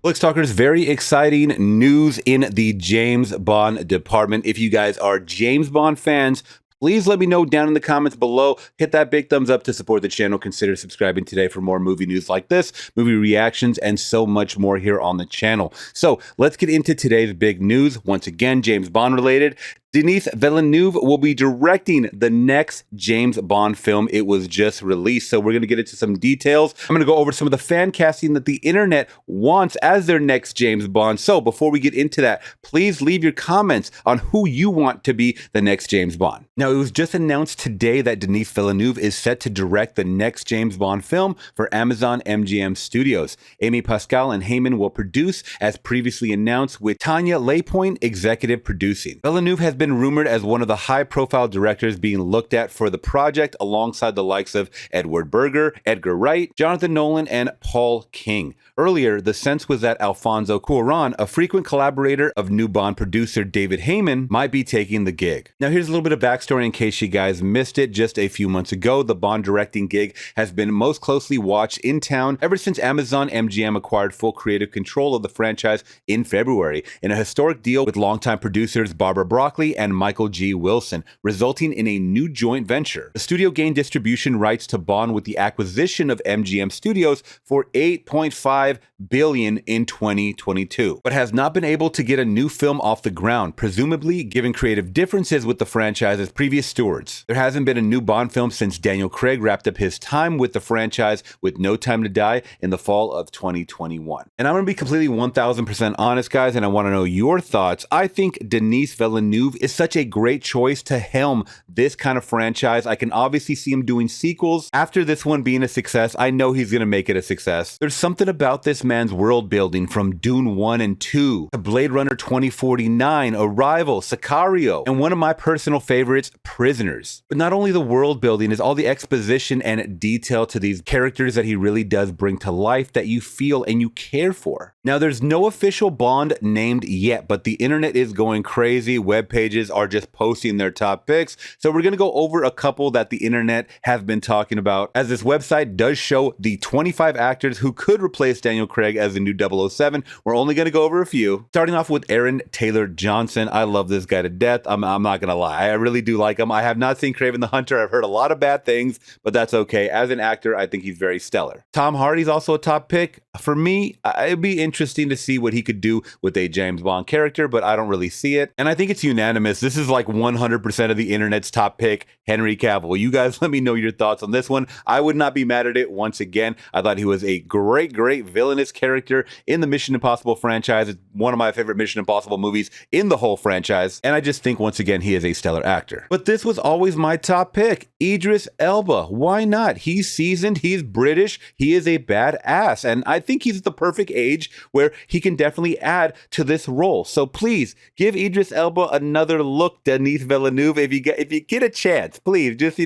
Flix Talkers, very exciting news in the James Bond department. If you guys are James Bond fans, please let me know down in the comments below. Hit that big thumbs up to support the channel. Consider subscribing today for more movie news like this, movie reactions, and so much more here on the channel. So let's get into today's big news. Once again, James Bond related. Denis Villeneuve will be directing the next James Bond film. It was just released, so we're going to get into some details. I'm going to go over some of the fan casting that the internet wants as their next James Bond. So before we get into that, please leave your comments on who you want to be the next James Bond. Now, it was just announced today that Denis Villeneuve is set to direct the next James Bond film for Amazon MGM Studios. Amy Pascal and Heyman will produce, as previously announced, with Tanya Laypoint executive producing. Villeneuve has been rumored as one of the high-profile directors being looked at for the project alongside the likes of Edward Berger, Edgar Wright, Jonathan Nolan, and Paul King. Earlier, the sense was that Alfonso Cuarón, a frequent collaborator of new Bond producer David Heyman, might be taking the gig. Now, here's a little bit of backstory in case you guys missed it. Just a few months ago, the Bond directing gig has been most closely watched in town ever since Amazon MGM acquired full creative control of the franchise in February, in a historic deal with longtime producers Barbara Broccoli and Michael G. Wilson, resulting in a new joint venture. The studio gained distribution rights to Bond with the acquisition of MGM Studios for $8.5 billion in 2022, but has not been able to get a new film off the ground, presumably given creative differences with the franchise's previous stewards. There hasn't been a new Bond film since Daniel Craig wrapped up his time with the franchise with No Time to Die in the fall of 2021. And I'm going to be completely 1000% honest, guys, and I want to know your thoughts. I think Denis Villeneuve is such a great choice to helm this kind of franchise. I can obviously see him doing sequels. After this one being a success, I know he's going to make it a success. There's something about this man's world building, from Dune 1 and 2 to Blade Runner 2049, Arrival, Sicario, and one of my personal favorites, Prisoners. But not only the world building, is all the exposition and detail to these characters that he really does bring to life that you feel and you care for. Now, there's no official Bond named yet, but the internet is going crazy. Web pages are just posting their top picks. So we're going to go over a couple that the internet have been talking about, as this website does show the 25 actors who could replace Daniel Craig as the new 007. We're only going to go over a few. Starting off with Aaron Taylor Johnson. I love this guy to death. I'm not going to lie. I really do like him. I have not seen Kraven the Hunter. I've heard a lot of bad things, but that's okay. As an actor, I think he's very stellar. Tom Hardy's also a top pick. For me, it'd be interesting to see what he could do with a James Bond character, but I don't really see it. And I think it's unanimous. This is like 100% of the internet's top pick, Henry Cavill. You guys let me know your thoughts on this one. I would not be mad at it. Once again, I thought he was a great villainous character in the Mission Impossible franchise. It's one of my favorite Mission Impossible movies in the whole franchise. And I just think, once again, he is a stellar actor. But this was always my top pick, Idris Elba. Why not? He's seasoned, he's British, he is a badass. And I think he's at the perfect age where he can definitely add to this role. So please give Idris Elba another look, Denis Villeneuve. If you get a chance, please just,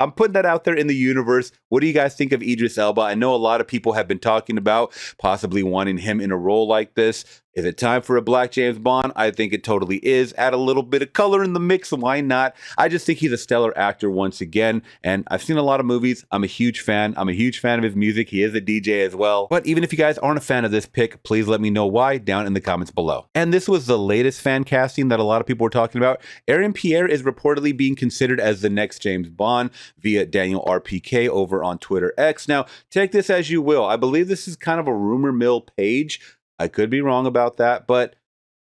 I'm putting that out there in the universe. What do you guys think of Idris Elba? I know a lot of people have been talking about possibly wanting him in a role like this. Is it time for a black James Bond? I think it totally is. Add a little bit of color in the mix. Why not? I just think he's a stellar actor once again. And I've seen a lot of movies. I'm a huge fan. I'm a huge fan of his music. He is a DJ as well. But even if you guys aren't a fan of this pick, please let me know why down in the comments below. And this was the latest fan casting that a lot of people were talking about. Aaron Pierre is reportedly being considered as the next James Bond via Daniel RPK over on Twitter X. Now, take this as you will. I believe this is kind of a rumor mill page. I could be wrong about that, but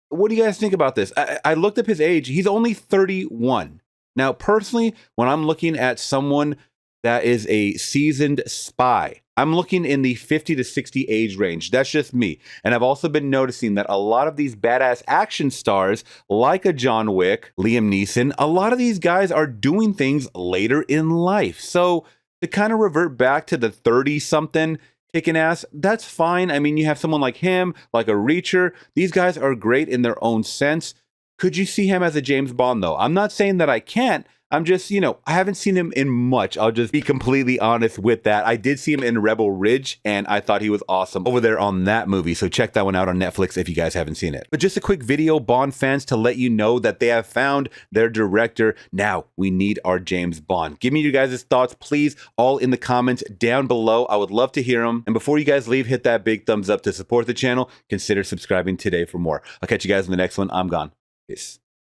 what do you guys think about this? I looked up his age. He's only 31. Now, personally, when I'm looking at someone that is a seasoned spy, I'm looking in the 50 to 60 age range. That's just me. And I've also been noticing that a lot of these badass action stars, like a John Wick, Liam Neeson, a lot of these guys are doing things later in life. So to kind of revert back to the 30-something kicking ass, that's fine. I mean, you have someone like him, like a Reacher. These guys are great in their own sense. Could you see him as a James Bond, though? I'm not saying that I can't. I'm just, I haven't seen him in much. I'll just be completely honest with that. I did see him in Rebel Ridge, and I thought he was awesome over there on that movie. So check that one out on Netflix if you guys haven't seen it. But just a quick video, Bond fans, to let you know that they have found their director. Now we need our James Bond. Give me your guys' thoughts, please, all in the comments down below. I would love to hear them. And before you guys leave, hit that big thumbs up to support the channel. Consider subscribing today for more. I'll catch you guys in the next one. I'm gone. Peace.